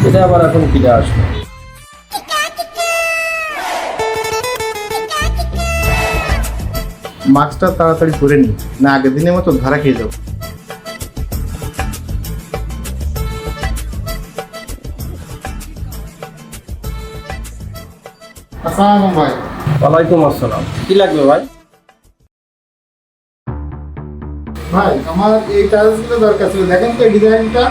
এটা আবার এখন ফিরে আসলো। মাছটা তাড়াতাড়ি করে নি, না আগের দিনের মতো ধরা খেয়ে যাবো। আসসালামু ভাই। ওয়ালাইকুম আসসালাম। কি লাগবে ভাই? ভাই আমার এই টাইলসগুলো দরকার ছিল, দেখেন তো এই ডিজাইনটা।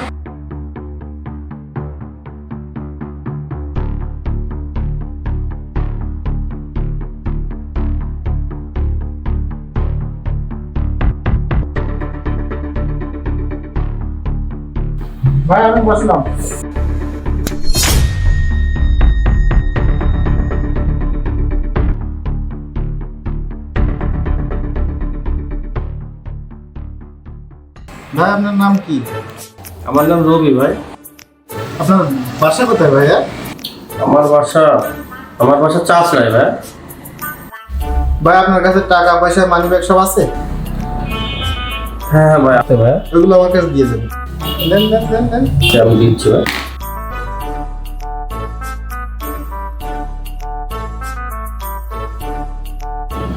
ভাই আমি বসলাম। ভাই আপনার নাম কি? আমার নাম রবি ভাই। আপনার বাসা কোথায় ভাইয়া? আমার বাসা চাষড়ায় ভাই। ভাই আপনার কাছে টাকা পয়সা মানি ব্যাগ সব আছে? হ্যাঁ হ্যাঁ ভাই, আছে ভাই। ওগুলো আমার কাছে দিয়ে যাবেন। দেন দেন দেন দেন। আমি দিচ্ছি ভাই।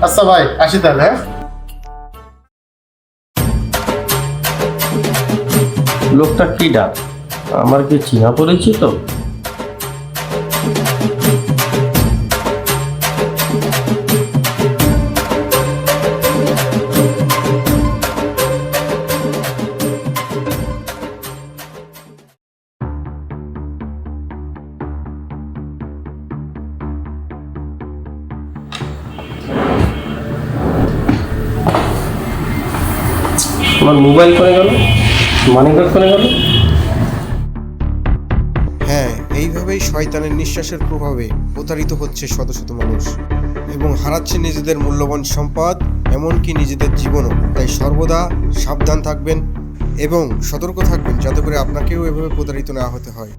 আচ্ছা ভাই আসি তাহলে, হ্যাঁ? লোকটা কি ডাক? আমার কি চিনা পরিচিত? আমার মোবাইল করে গেল, মানি ব্যাগ করে গেল। হ্যাঁ, এইভাবেই শয়তানের নিঃশ্বাসের প্রভাবে প্রতারিত হচ্ছে শত শত মানুষ এবং হারাচ্ছে নিজেদের মূল্যবান সম্পদ, এমনকি নিজেদের জীবনও। তাই সর্বদা সাবধান থাকবেন এবং সতর্ক থাকবেন যাতে করে আপনাকেও এভাবে প্রতারিত না হতে হয়।